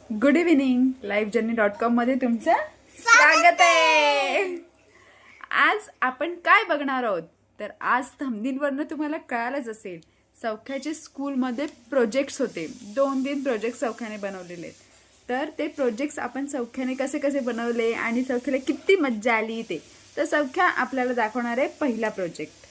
Good evening. livejurney.com मध्ये तुमचं स्वागत आहे. आज आपण काय बघणार आहोत तर आज थंबनेलवरनं तुम्हाला कळालंच असेल, सौख्याचे स्कूलमध्ये प्रोजेक्ट्स होते. 2-3 प्रोजेक्ट सौख्याने बनवलेले. तर ते प्रोजेक्ट्स आपण सौख्याने कसे कसे बनवले आणि सौख्याला किती मज्जा आली ते. तर सौख्या आपल्याला दाखवणार आहे पहिला प्रोजेक्ट.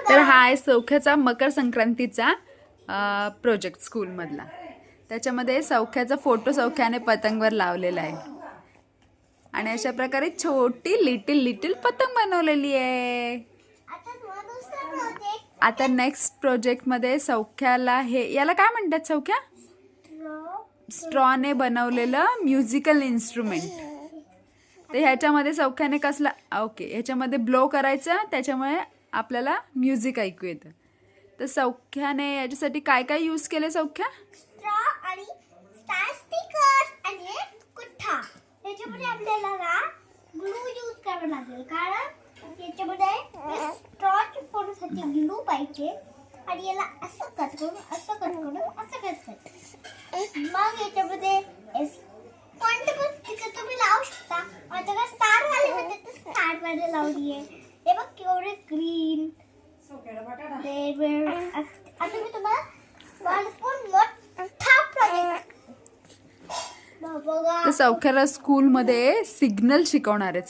तर हा आहे सौख्याचा मकर संक्रांतीचा प्रोजेक्ट स्कूलमधला. त्याच्यामध्ये सौख्याचा फोटो सौख्याने पतंगवर लावलेला आहे आणि अशा प्रकारे छोटी लिटिल पतंग बनवलेली आहे. आता नेक्स्ट प्रोजेक्टमध्ये सौख्याला याला काय म्हणतात सौख्या? स्ट्रॉने बनवलेलं म्युझिकल इन्स्ट्रुमेंट. तर ह्याच्यामध्ये सौख्याने कसला ह्याच्यामध्ये ब्लो करायचं, त्याच्यामुळे आपल्याला म्युझिक ऐकू येतं. तर सौख्याने याच्यासाठी काय काय यूज केले सौख्या? स्ट्रॉ आणि स्टार स्टिकर आणि कुठा. याच्यामध्ये आपल्याला ना ग्लू यूज करावं लागेल, कारण याच्यामध्ये स्ट्रॉ चिपकवण्यासाठी ग्लू पाहिजे आणि याला असं कट करून असं कट. मग याच्यामध्ये कोणते पण स्टिकर तुम्ही लावू शकता. माझ्याकडे स्टार वाले होते तर स्टार वाले लावली आहे. हे बघ केवढे ग्रीन आता मी तुम्हाला मोठा प्रोजेक्ट तर सौख्याला स्कूलमध्ये सिग्नल शिकवणार आहेत.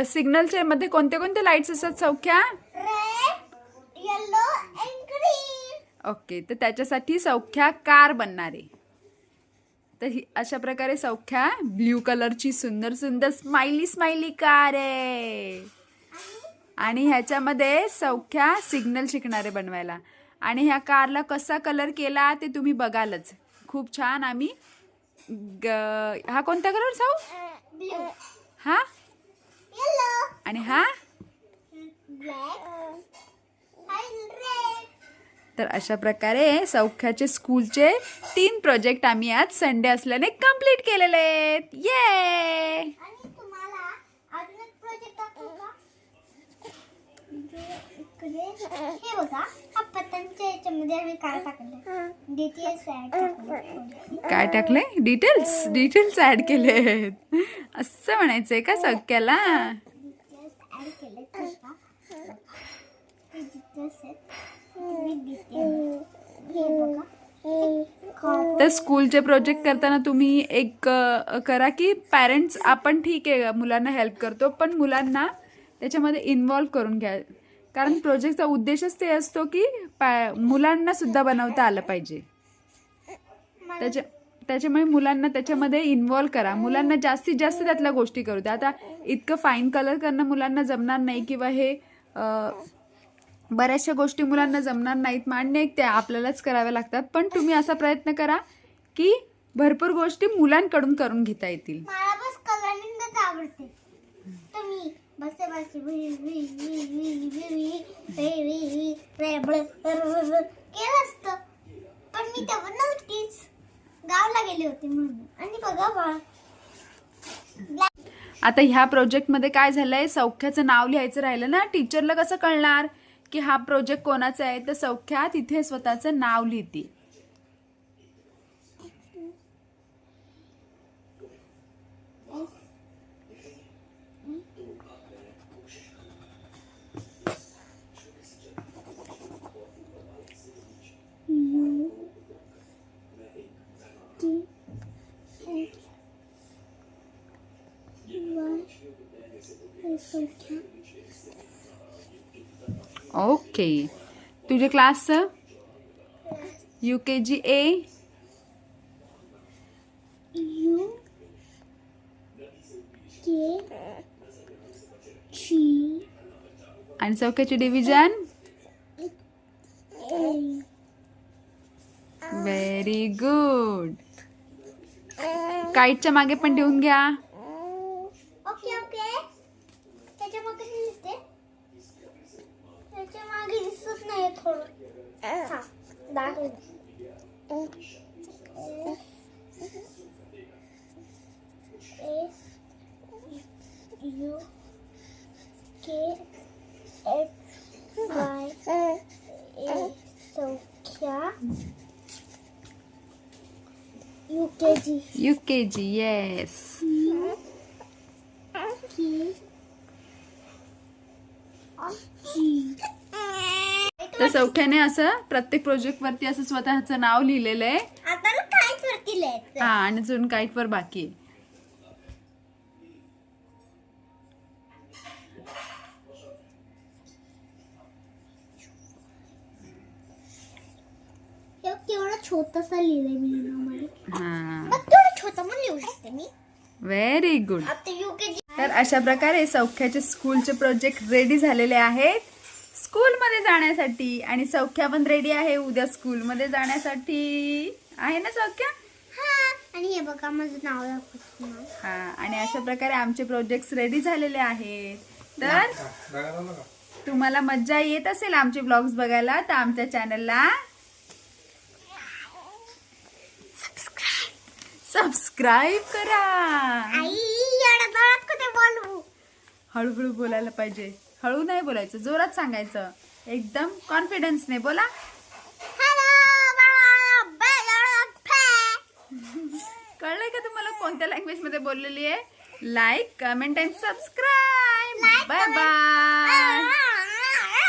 सिग्नलच्या मध्ये कोणते कोणते लाईट्स असतात Saukhya? Red, yellow and green. Okay, तर त्याच्यासाठी सौख्या कार बनणार आहे. तर अशा प्रकारे सौख्या ब्ल्यू कलरची सुंदर स्माइली कार आहे आणि ह्याच्यामध्ये सौख्या सिग्नल शिकणारे बनवायला. आणि ह्या कारला कसा कलर केला ते तुम्ही बघालच. खूप छान. आम्ही हा कोणता कलर साऊ? ब्लू, हा येलो आणि हा ब्लॅक आणि रेड. तर अशा प्रकारे सौख्याचे स्कूलचे 3 प्रोजेक्ट आम्ही आज संडे असल्याने कंप्लीट केलेले आहेत. ये आणि तुम्हाला अजून एक प्रोजेक्ट दाखवू का? हे बघा, हा पतंगच्या याच्यामध्ये आम्ही काय टाकलं, डिटेल्स काय टाकले? डिटेल्स ऍड केले असं म्हणायचंय का सौख्याला? ऍड केले. तर स्कूलचे प्रोजेक्ट करताना तुम्ही एक करा की पॅरेंट्स आपण ठीक आहे मुलांना हेल्प करतो, पण मुलांना त्याच्यामध्ये इन्व्हॉल्व करून घ्या. कारण प्रोजेक्टचा उद्देशच ते असतो की मुलांना सुद्धा बनवता आलं पाहिजे. त्याच्यामुळे मुलांना त्याच्यामध्ये इन्व्हॉल्व करा. मुलांना जास्तीत जास्त त्यातल्या गोष्टी करू द्या. आता इतकं फाईन कलर करणं मुलांना जमणार नाही किंवा हे बऱ्याचशा गोष्टी मुलांना जमणार नाहीत, मान्य आहे, त्या आपल्यालाच कराव्या लागतात. पण तुम्ही असा प्रयत्न करा की भरपूर गोष्टी मुलांकडून करून घेता येतील. मला बस कलरिंगच आवडते. तुम्ही बसे बसे केलं असतं, पण मी तेव्हा नव्हतीच, गावला गेले होते म्हणून. आणि बघा बा, आता ह्या प्रोजेक्टमध्ये काय झालंय, सौख्याचं नाव लिहायचं राहिलं ना. टीचरला कसं कळणार की हा प्रोजेक्ट कोणाचा आहे, तर सौख्या तिथे स्वतःचं नाव लिहिते. ओके. तुझे क्लासचं UKG A, आणि सौख्याचे डिव्हिजन. Very good. काईटच्या मागे पण ठेवून घ्या. Okay okay. त्याच्या मागे दिसते, त्याच्या मागे दिसत नाही थोडं. हा, दाखव. SUKHY Saukhya UKG, yes. तर सौख्याने असं प्रत्येक प्रोजेक्ट वरती असं स्वतःचं नाव लिहिलेलं आहे. आता ना काहीच वरती लिहायचं. हा, आणि अजून काईट वर बाकी आहे. केवढा छोटासा लिहिलंय मी मध्ये. हा, मग थोडं छोटं पण लिहू शकते मी. Very good. आता UKG. तर अशा प्रकारे सौख्याचे स्कूलचे प्रोजेक्ट रेडी झालेले आहेत स्कूलमध्ये जाण्यासाठी. आणि सौख्या पण रेडी आहे उद्या स्कूलमध्ये जाण्यासाठी. आहे ना सौख्या? हा, आणि हे बघा माझं नाव दाखवतो. हा, आणि अशा प्रकारे आमचे प्रोजेक्ट्स रेडी झालेले आहेत. तर तुम्हाला मज्जा येत असेल आमचे ब्लॉग्स बघायला, तर आमच्या चॅनलला सबस्क्राईब करा. आई एवढ्या जोरात कुठे बोलू? हळूहळू बोलायला पाहिजे. हळू नाही बोलायचं, जोरात सांगायचं. एकदम कॉन्फिडन्सने बोला. कळलंय का तुम्हाला कोणत्या लँग्वेज मध्ये बोललेली आहे? Like, comment and subscribe. Bye bye.